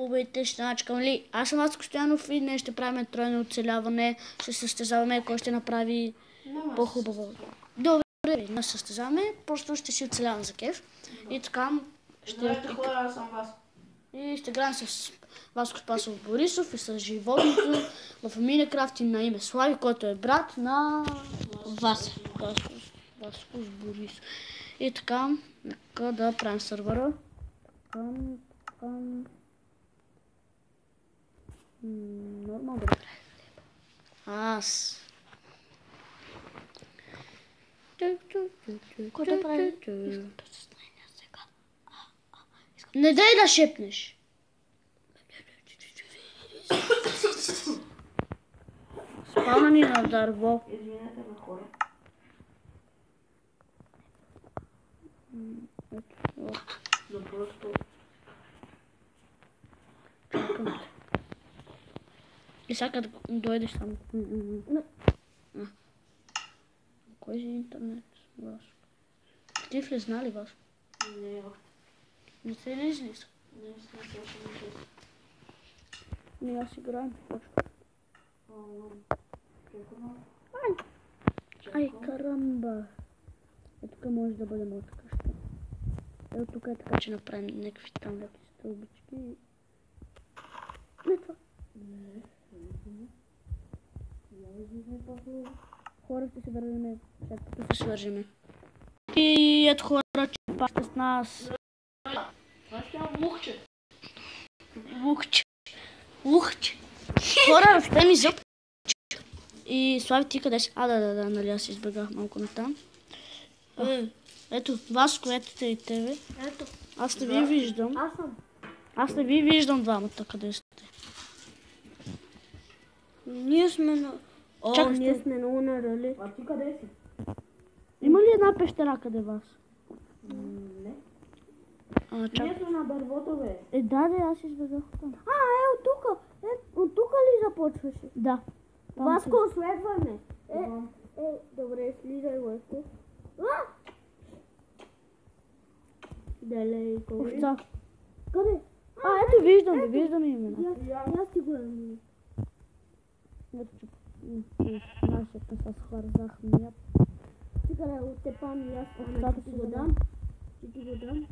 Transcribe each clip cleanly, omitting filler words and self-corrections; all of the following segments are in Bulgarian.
Победите ще начкам ли? Аз съм Васко Стоянов и днес ще правим тройно оцеляване. Ще състезаваме кой ще направи по-хубаво. Добре, не състезаваме, просто ще си оцелявам за кеф. И така Здравейте хора, аз съм Васко. И ще играем с Васко Спасов Борисов и с животното в Минекрафт и на име Слави, който е брат на Васко Борисов. И така, нека да правим сървъра. Нормално да правим. Аз. Кой да прави? Не дай да шепнеш. Спална ни на дърво. Извинете ме хора. Доброто. И сега да дойдеш там. Кой си интернет? Васко. Ти влезна ли, Васко? Не, Не се не излиза. не съм точно. Не, аз играем. Ай, карамба. Е, тук може да бъде моята къща. Ето тук е така, че направим някакви там леки стълбички. Не това. Хора ще се върнем, след като се свържеме. И ето хора, че пасте с нас. Аз тя мухче. Лухче. Хора, разпе ми зъб. И Слави, ти къде си? Да, нали аз избегах малко натам. Ето, Васко, ето те и тебе. Ето. Аз не ви виждам. Аз съм. Аз не ви виждам двамата, къде сте. Ние сме на... Чакай, ние сме на луна, дали? А ти къде си? Има ли една пещера къде вас? Не. Чакай. Ние сме на дървото, бе. Да, аз избегах там. От тук. От тук ли започваше? Да. Васко, следваме. Добре, слизай, Васко. Далей, кой? Овца. Къде? Ето виждам имена. Аз ти го намеря. Ето, че нашата с хвързахме. Чекай, от те пани, аз Овцата ти си го го дам. Ти го дам.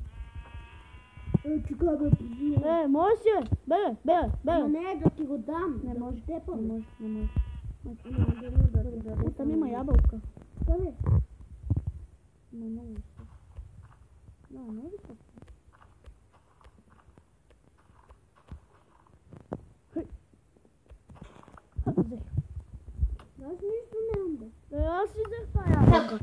Чекай, бе, прибивам. Може си, бе. Но не, да ти го дам. Не може, Не не може. може. Там има ябълка. Къде? Много се. Много се. Взех. Аз нищо не имам, бе. Аз си взех това ябълка.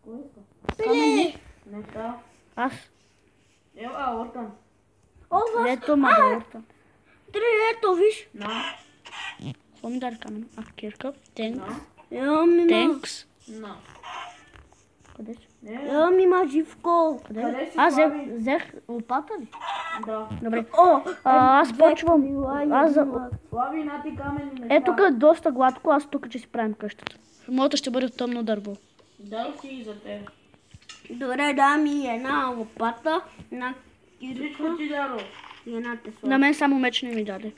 Кой иска? Камъни. Не става. Аз. Ева, Ортан. Ето Орта. Ето, виж. На. Помидор камън. Кирка. Тенкс. Имам Тенкс. На. Къде си? Имам има живко. Къде? Аз взех лопата ли? Да. Добре. Аз почвам. Слави, нати камъни. Е, тук е доста гладко, аз тук ще си правим къщата. Моята ще бъде тъмно дърво. Дай си и за теб. Добре, да ми една лопата, една кирка. Всичко ти дадо. И една тесла. На мен само меч не ми даде.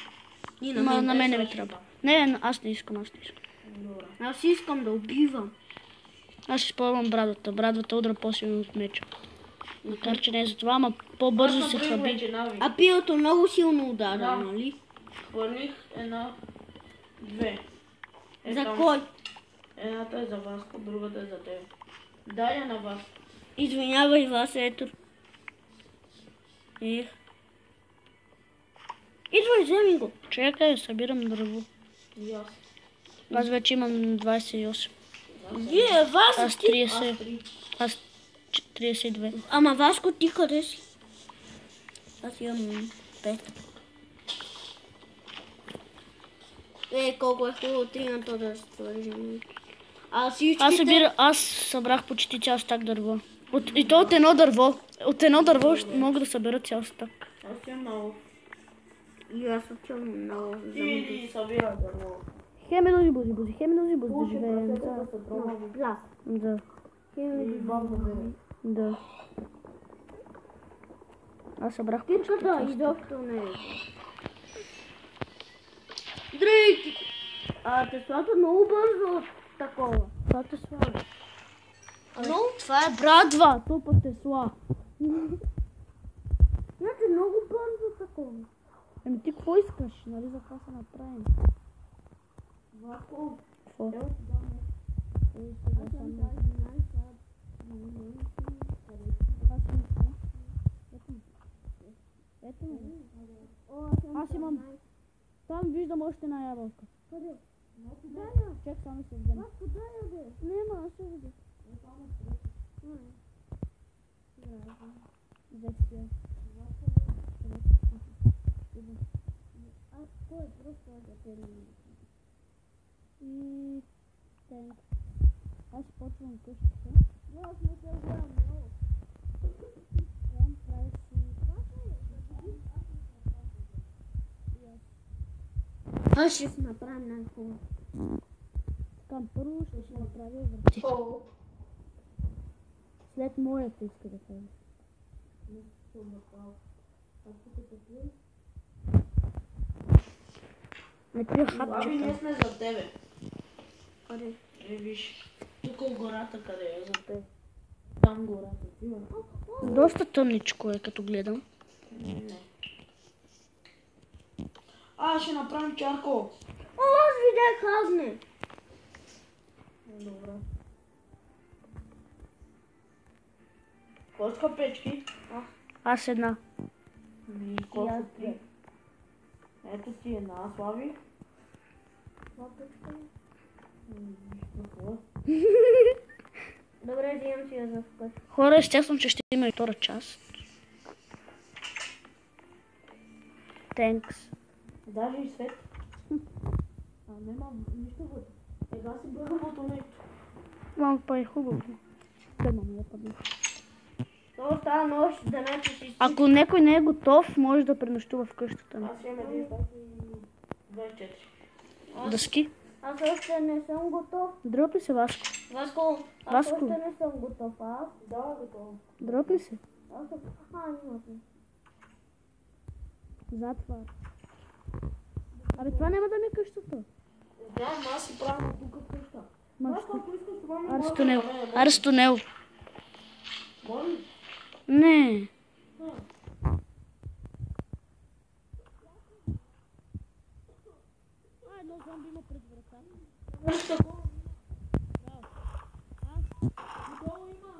И На мен не ми трябва. Не, аз не искам. Добре. Аз искам да убивам. Аз ще използвам брадвата. Брадвата удра по-силно от меча. Макар че не е за това, ама по-бързо се хъби. А пилото много силно удара, нали? Хвърлих една, две. За кой? Едната е за Васко, другата е за теб. Дай я на вас. Извинявай, вас, ето. Идвай, вземи го. Чакай, събирам дърво. Аз вече имам 28. Вас, Аз 30. Аз 32. Ама Васко, ти къде си? Аз имам 5. Колко е хубаво трината да се свържим. Аз събрах почти цял стак дърво. И то от едно дърво. От едно дърво мога да събера цял стак. Аз имам много. И аз отивам много. Ти събира дърво. Хеме нози бузи, да живеем. Да. Да. Да. Аз събрах Китката изобщо не е. Дрейки! Теслата много бързо такова. Това Тесла. Това е брадва, тупа Тесла. Значи много бързо такова. Еми ти какво искаш? Нали за това се направим? Вако. Какво? Ето ме. Аз имам. Там виждам още една ябълка. Къде? Чек само се взема. Нема, аз ще видя. Взех си я. Кой е просто да те И... Тенк. Аз почвам къщата. Аз не се гледам много. Там прави си... Аз ще си направим най-хубаво. Там първо ще си направя върти. След моята иска да прави. Не пия хапчета. Ние сме за тебе. Къде? Виж. Тук гората къде е за теб. Там гората. Доста тъмничко е, като гледам. Не. Ще направим чарко. Аз видях хазне. Добре. Колко печки? Аз една. Колко три? Ето ти една, Слави. Добре, взимам си я за вкъщи. Хора, естествено, че ще има и втора част. Тенкс. Даже и свет. Нямам нищо вътре. Ега си бърговото нещо. Малко па е хубаво. Тъмно ми е падна. То става нощ, да не си. Ако някой не е готов, може да пренощува в къщата ми. Аз имам 24. Дъски? Аз още не съм готов. Дроп ли се, Васко? Васко, аз още не съм готов. Аз? Да, готов. Дроп ли се? Няма се. Затвар. Абе, това няма да ми е къщата. Знам, аз си правя тук къща. Васко, ако искаш това ми може Аре, тунел. Аре, с тунел. Може? Не. Едно зомби има пред врата. Долу има.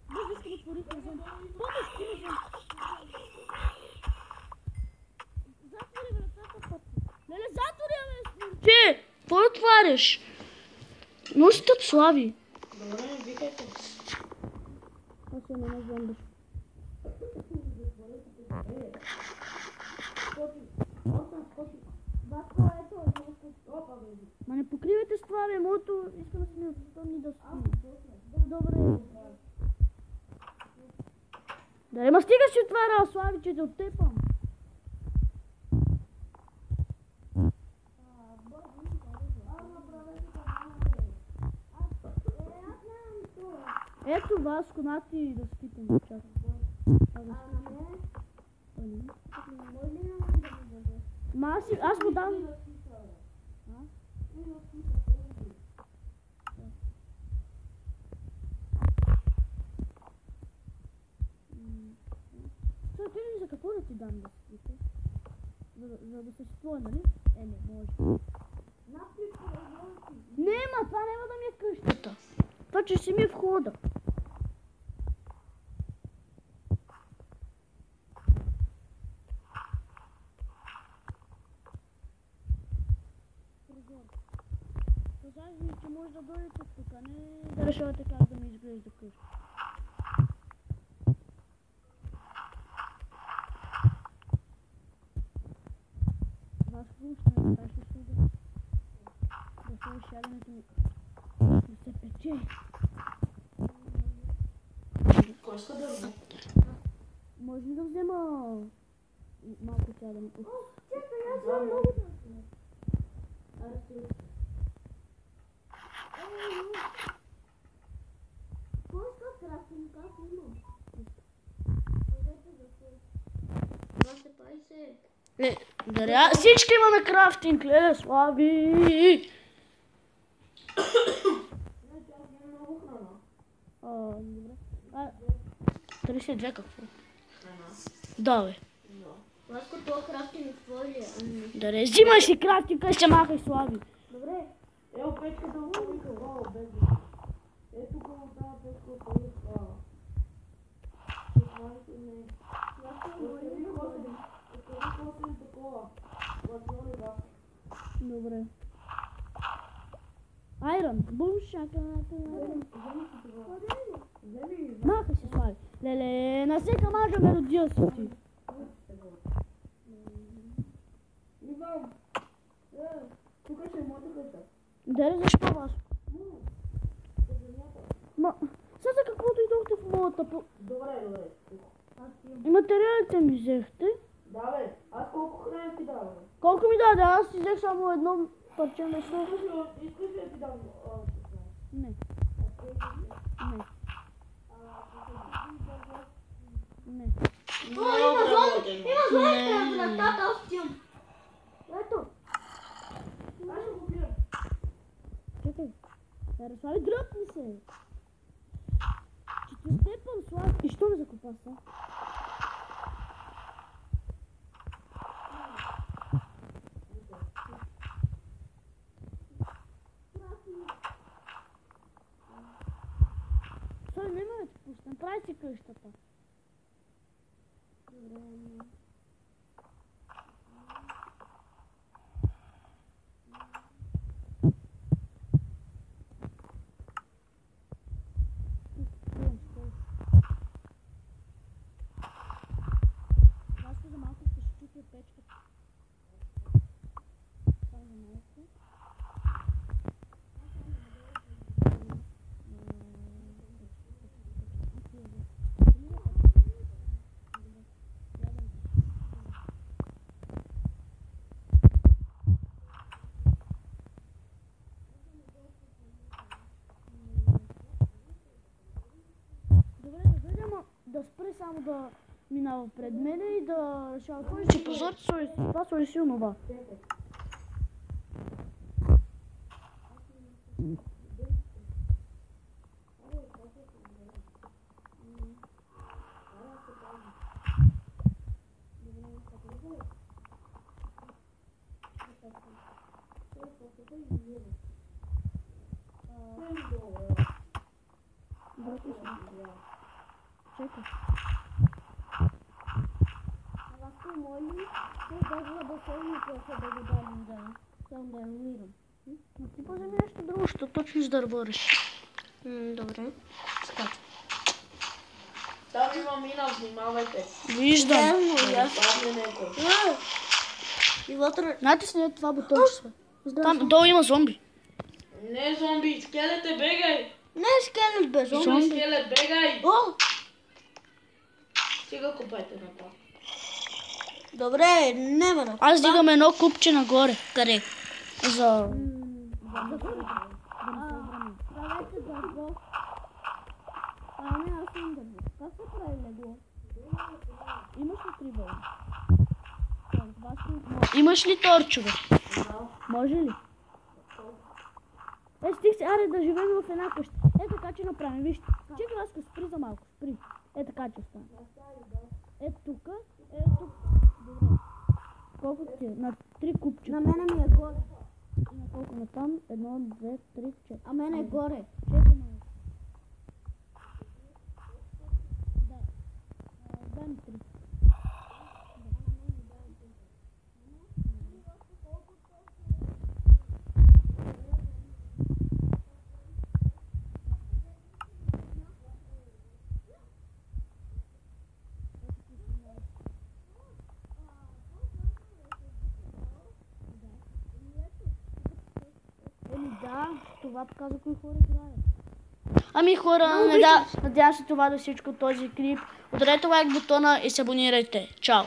Боже, ще го порите зомби. Помощ, има зомби. Затвори вратата, папа. Леле, затвори, бе. Ти, какво отваряш? Нощът Слави. Добре, викайте. Аз няма зомби. Ма не покривайте с това, бе, моето иска да сме отстъмни да спи. Добре. Да, ма стига си отваря, Слави, че те оттепам. Ето Васко, на ти да скипим. Ма аз му дам. Ти за какво да ти дам да скипе? За да се споя, нали? Не може. Нема, това няма да ми е къщата. Това че си ми е входа. Казах ви, че може да дойдете тук, а не да решавате как да ми изглежда къща. Вас ще направиш услуга. Да сложиш яденето ми. Да се пече. Кой иска да роби? Може ли да взема малко яденето? Чакай, аз знам много да взема. Всички имаме крафтинг, леле, Слави! Добре. 32 какво? Да, бе. Ласко, това крафтинг твой ли е? Да не взимай си крафтинга и ще махай, Слави. Добре. Ево, печка да уволика, вау, без. Ето го тази печка, това. Добре. Айрон, бум, шака, махай се, Слави. Леле, на всека мажа ме родил си ти. Иван, тук ще е моята къща. Дали защо вас? Ма, сега каквото идохте в моята по... Добре. И материалите ми взехте. Да, бе, аз колко храна ти дава? Колко ми даде? Аз си взех само едно парче месо. Искаш ли да ти дам? Не. Не. Има зомби на вратата, аз отивам. Ето. Аз ще го пия. Чакай. Ярослави, дръпни се. Че ти степам, Слави. И що ме закопа са? Слави, няма да ти пусна. Прави си къщата. За малко ще щупя печката. Това за малко. Добре, да спре само да минава пред мене и да ще отвориш, че позор, това сложи си онова. Чекай. Моли, се дава да се униква да го дадем да съм да анулирам. Но ти поземи нещо друго, защото точно ще да работиш. Добре. Там има мина, внимавайте. Виждам. И вътре... Натисни това бутонче. Там долу има зомби. Не зомби, скелет е, бегай! Не скелет бе, Зомби скелет, бегай! Сега купайте на това. Добре, няма да. Аз дигам едно купче нагоре. Къде? За... Правете за го. Не, аз съм дърво. Как се прави легло? Имаш ли 3 вълни? Имаш ли торчове? Може ли? Стих се, аре да живеем в една къща. Така че направим, вижте. Чекай, Ласка, спри за малко, спри. Така че остане. Тук, тук. Добре. Колко ти е? На 3 купчета. На мене ми е горе. И на колко? На там? 1, 2, 3, 4. А мене е горе. 4 малко. Да. Дай ми 3. Да, това показва кои хора играят. Ами хора, надявам се това да всичко този клип. Ударете лайк бутона и се абонирайте. Чао!